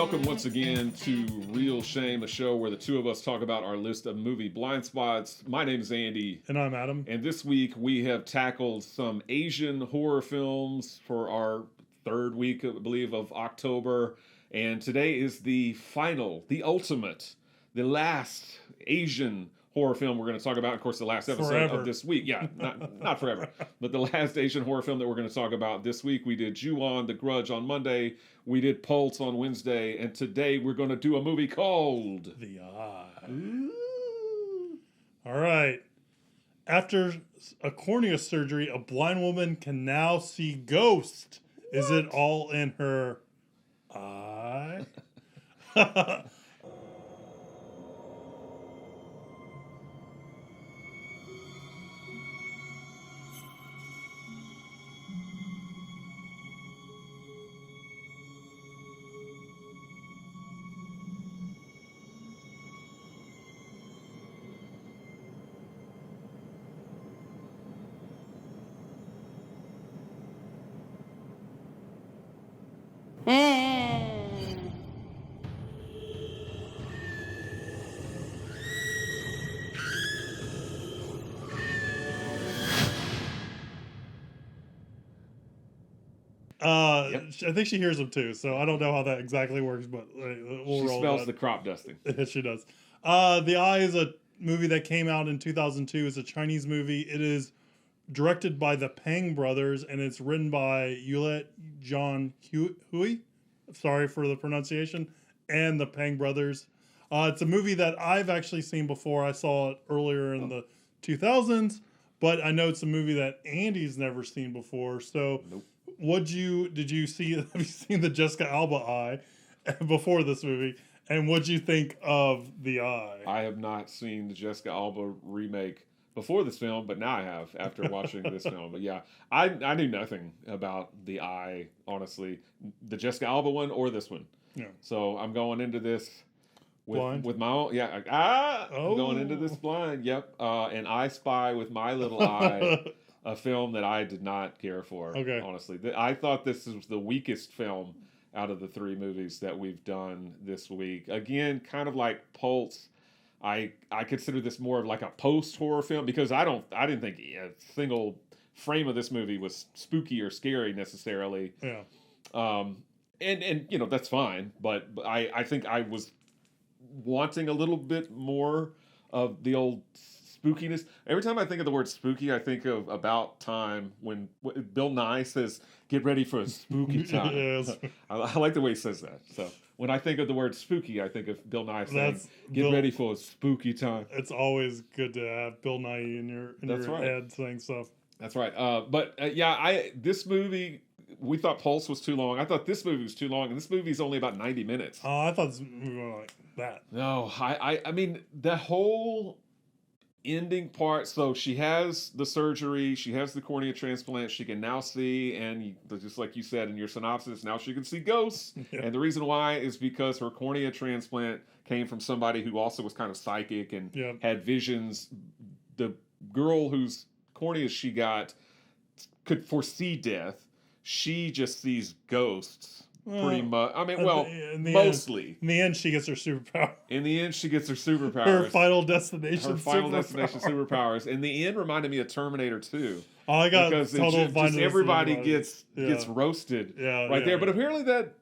welcome once again to Real Shame, a show where the two of us talk about our list of movie blind spots. My name is Andy. And I'm Adam. And this week we have tackled some Asian horror films for our third week, I believe, of October. And today is the final, the ultimate, the last Asian horror film we're going to talk about. Of course, the last episode of this week. Yeah, not forever. But the last Asian horror film that we're going to talk about this week. We did Ju-on, The Grudge on Monday. We did Pulse on Wednesday. And today we're going to do a movie called The Eye. Ooh. All right. After a cornea surgery, a blind woman can now see ghosts. What? Is it all in her eye? Yep. I think she hears them too, so I don't know how that exactly works, but we'll She roll smells that. the crop dusting. She does. The Eye is a movie that came out in 2002. It's a Chinese movie. It is directed by the Pang brothers, and it's written by Yulet John Hui. Sorry for the pronunciation. And the Pang brothers. It's a movie that I've actually seen before. I saw it earlier in the 2000s, but I know it's a movie that Andy's never seen before. So, Nope. Have you seen the Jessica Alba Eye before this movie? And what'd you think of The Eye? I have not seen the Jessica Alba remake before this film, but now I have after watching this film. But yeah, I knew nothing about The Eye, honestly. The Jessica Alba one or this one. Yeah. So I'm going into this Blind? with my own, I'm going into this blind. Yep. And I Spy with my little eye. A film that I did not care for, Okay. honestly. I thought this was the weakest film out of the three movies that we've done this week. Again, kind of like Pulse, I consider this more of like a post-horror film because I didn't think a single frame of this movie was spooky or scary necessarily. Yeah. And you know, that's fine, but I think I was wanting a little bit more of the old spookiness. Every time I think of the word spooky, I think of About Time when Bill Nye says, "Get ready for a spooky time." Yes. I like the way he says that. So when I think of the word spooky, I think of Bill Nye saying, That's "Get Bill- ready for a spooky time." It's always good to have Bill Nye in your That's right. head saying stuff. That's right. This movie, we thought Pulse was too long. I thought this movie was too long, and this movie's only about 90 minutes. Oh, I thought this movie was like that. No, I mean, the whole ending part. So she has the surgery, she has the cornea transplant, she can now see, and just like you said in your synopsis, now she can see ghosts. Yeah. And the reason why is because her cornea transplant came from somebody who also was kind of psychic and had visions. The girl whose cornea she got could foresee death. She just sees ghosts. Pretty much. I mean, mostly. In the end, she gets her superpower. In the end, she gets her superpowers. Her final destination superpowers. In the end, reminded me of Terminator 2. Oh, I got because just everybody gets roasted there. But apparently that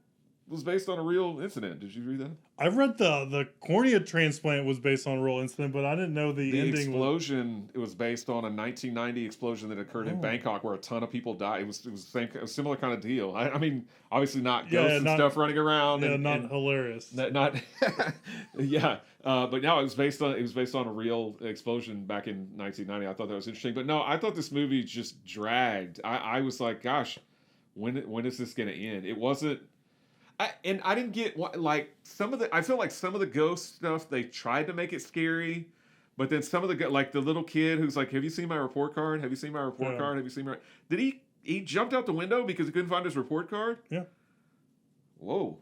was based on a real incident. Did you read that? I read the cornea transplant was based on a real incident, but I didn't know the ending. Explosion. It was based on a 1990 explosion that occurred in Bangkok, where a ton of people died. It was a similar kind of deal. I mean, obviously not ghosts and stuff running around. Yeah, not hilarious. But no, it was based on a real explosion back in 1990. I thought that was interesting. But no, I thought this movie just dragged. I was like, gosh, when is this going to end? It wasn't. I didn't get some of the. I feel like some of the ghost stuff they tried to make it scary, but then some of the like the little kid who's like, "Have you seen my report card? Have you seen my report card? Have you seen my?" Did he jumped out the window because he couldn't find his report card? Yeah. Whoa.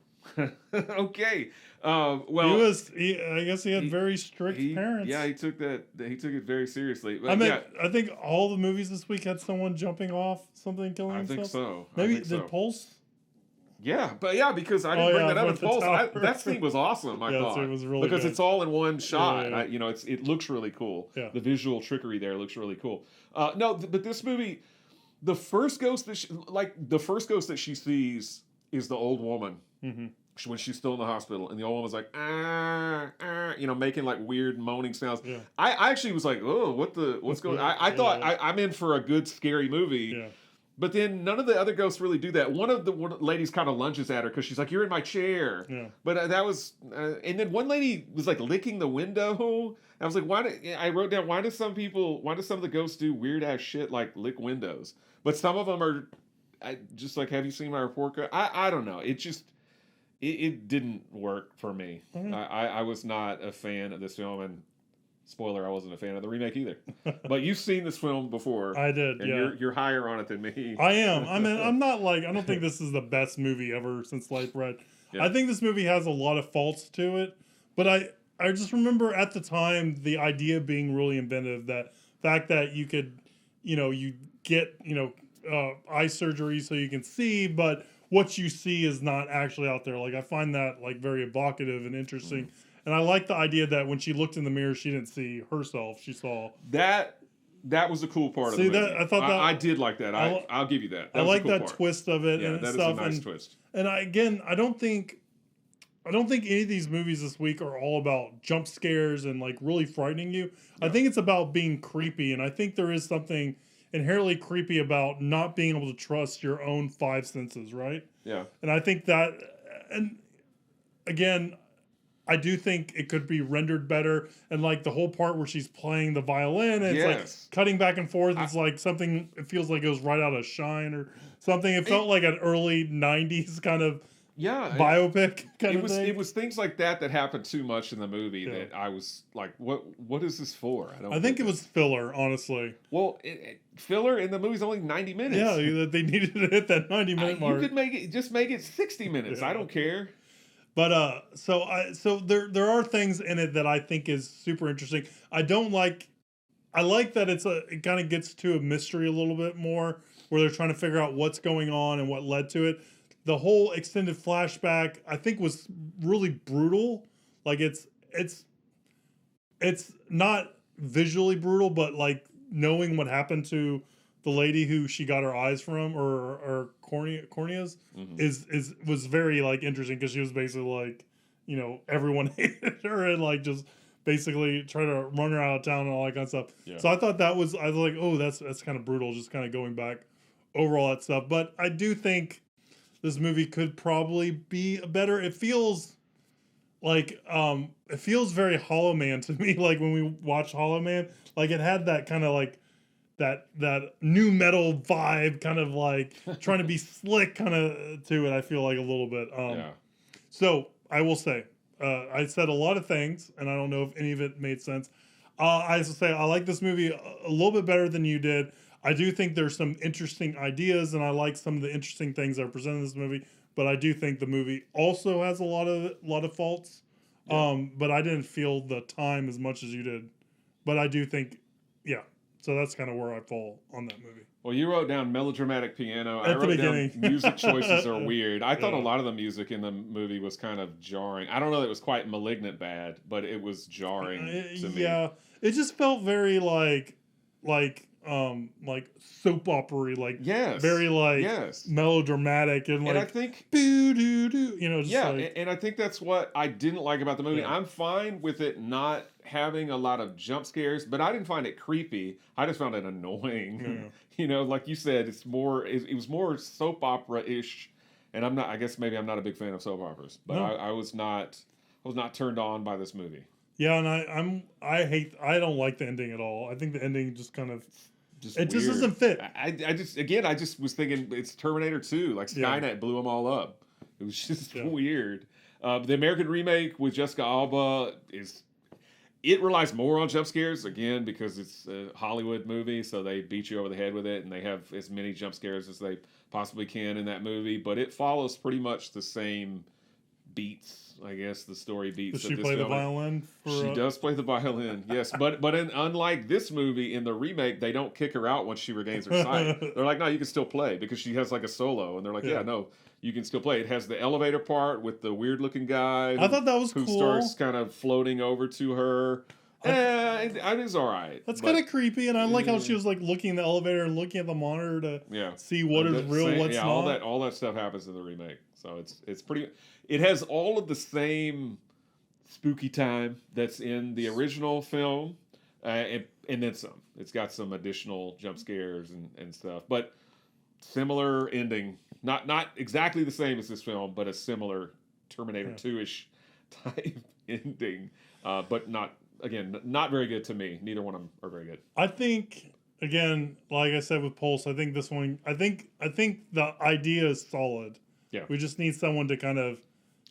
Okay. I guess he had very strict parents. Yeah, he took it very seriously. But I think all the movies this week had someone jumping off something, killing himself. I think so. Maybe did Pulse Yeah, but yeah, because I didn't bring that up. with It's the false. tower. That scene was awesome. I Yes, thought it was really because good. it's all in one shot. Yeah. It looks really cool. Yeah. The visual trickery there looks really cool. No, but this movie, the first ghost that she sees is the old woman. Mm-hmm. When she's still in the hospital, and the old woman's like, making like weird moaning sounds. Yeah. I actually was like, oh, what's going on? I thought I'm in for a good scary movie. Yeah. But then none of the other ghosts really do that. One of the ladies kind of lunges at her because she's like, "You're in my chair." Yeah. But that was, and then one lady was like licking the window. I was like, I wrote down, why do some of the ghosts do weird ass shit like lick windows? But some of them are, just like, have you seen my report card? I don't know. It just, it didn't work for me. Mm-hmm. I was not a fan of this film, and spoiler, I wasn't a fan of the remake either. But you've seen this film before. I did, and yeah. You're higher on it than me. I am. I mean, I'm not like, I don't think this is the best movie ever since Sliced Bread. Yeah. I think this movie has a lot of faults to it, but I just remember at the time the idea being really inventive, that fact that you could, you get, eye surgery so you can see, but what you see is not actually out there. Like, I find that like very evocative and interesting. Mm. And I like the idea that when she looked in the mirror, she didn't see herself. She saw that. That was the cool part of the movie. I thought that I did like that. I'll give you that. I like that twist of it. Yeah, and that stuff. is a nice twist. And I don't think any of these movies this week are all about jump scares and like really frightening you. Yeah. I think it's about being creepy, and I think there is something inherently creepy about not being able to trust your own five senses, right? Yeah. And I think that, and again, I do think it could be rendered better. And like the whole part where she's playing the violin and it's like cutting back and forth. It's like something, it feels like it was right out of Shine or something. It felt like an early 90s kind of biopic kind of thing. It was things like that happened too much in the movie that I was like, what is this for? I think it was filler, honestly. Well, filler in the movie's only 90 minutes. Yeah, they needed to hit that 90-minute mark. You could make it 60 minutes. Yeah. I don't care. But so there are things in it that I think is super interesting. I like that it kind of gets to a mystery a little bit more, where they're trying to figure out what's going on and what led to it. The whole extended flashback I think was really brutal. Like it's not visually brutal, but like knowing what happened to the lady who she got her eyes from, or corneas, was very like interesting, because she was basically like, everyone hated her and like just basically trying to run her out of town and all that kind of stuff. Yeah. So I thought I was like, oh, that's kind of brutal, just kind of going back over all that stuff. But I do think this movie could probably be better. It feels like it feels very Hollow Man to me. Like when we watched Hollow Man, like it had that kind of like that new metal vibe, kind of like trying to be slick kind of to it, I feel like a little bit. So I will say, I said a lot of things, and I don't know if any of it made sense. I have to say, I like this movie a little bit better than you did. I do think there's some interesting ideas, and I like some of the interesting things that are presented in this movie, but I do think the movie also has a lot of faults. Yeah. But I didn't feel the time as much as you did. But I do think, yeah. So that's kind of where I fall on that movie. Well, you wrote down melodramatic piano. I wrote down music choices are weird. I thought a lot of the music in the movie was kind of jarring. I don't know that it was quite Malignant bad, but it was jarring to me. Yeah, it just felt very like soap opera-y, like very melodramatic, and I think boo doo doo, and I think that's what I didn't like about the movie. I'm fine with it not having a lot of jump scares, but I didn't find it creepy. I just found it annoying. Like you said, it was more soap opera-ish, and I guess maybe I'm not a big fan of soap operas, but I was not turned on by this movie. Yeah, and I don't like the ending at all. I think the ending just kind of just doesn't fit. I just was thinking it's Terminator 2, like Skynet blew them all up. It was just weird. The American remake with Jessica Alba it relies more on jump scares, again, because it's a Hollywood movie, so they beat you over the head with it, and they have as many jump scares as they possibly can in that movie, but it follows pretty much the same beats. I guess the story beats. Does she play the violin? She does play the violin, yes. But unlike this movie, in the remake, they don't kick her out once she regains her sight. They're like, no, you can still play because she has like a solo, and they're like, yeah, no, you can still play. It has the elevator part with the weird looking guy. I thought that was cool. Who starts kind of floating over to her. It is all right. That's kind of creepy, and I like how she was like looking in the elevator and looking at the monitor to see what is real, what's not. All that stuff happens in the remake, so it's pretty. It has all of the same spooky time that's in the original film, and then some. It's got some additional jump scares and stuff, but similar ending. Not exactly the same as this film, but a similar Terminator 2-ish type ending, but not. Again, not very good to me. Neither one of them are very good. I think, again, like I said with Pulse, I think this one, I think the idea is solid. Yeah. We just need someone to kind of.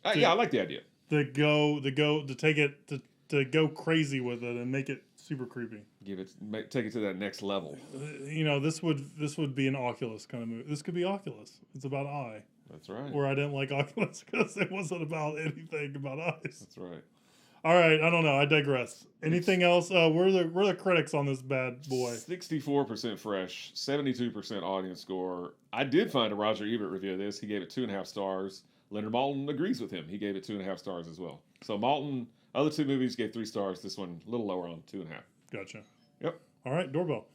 I like the idea. To take it to go crazy with it and make it super creepy. Take it to that next level. This would be an Oculus kind of movie. This could be Oculus. It's about eye. That's right. Where I didn't like Oculus because it wasn't about anything about eyes. That's right. All right, I don't know. I digress. Anything else? We're the critics on this bad boy. 64% fresh, 72% audience score. I did find a Roger Ebert review of this. He gave it 2.5 stars. Leonard Maltin agrees with him. He gave it 2.5 stars as well. So Maltin, other two movies gave 3 stars. This one a little lower on 2.5. Gotcha. Yep. All right, doorbell.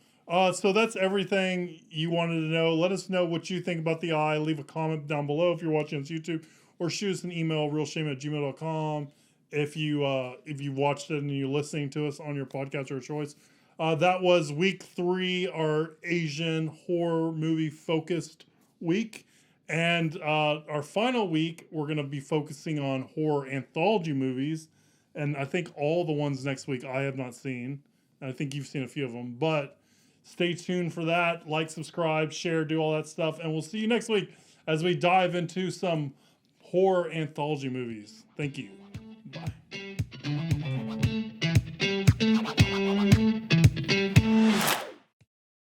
So that's everything you wanted to know. Let us know what you think about the eye. Leave a comment down below if you're watching on YouTube, or shoot us an email, realshame@gmail.com. If you watched it and you're listening to us on your podcast of choice. That was week 3, our Asian horror movie focused week. And our final week, we're going to be focusing on horror anthology movies. And I think all the ones next week I have not seen. I think you've seen a few of them. But stay tuned for that. Like, subscribe, share, do all that stuff. And we'll see you next week as we dive into some horror anthology movies. Thank you. Bye.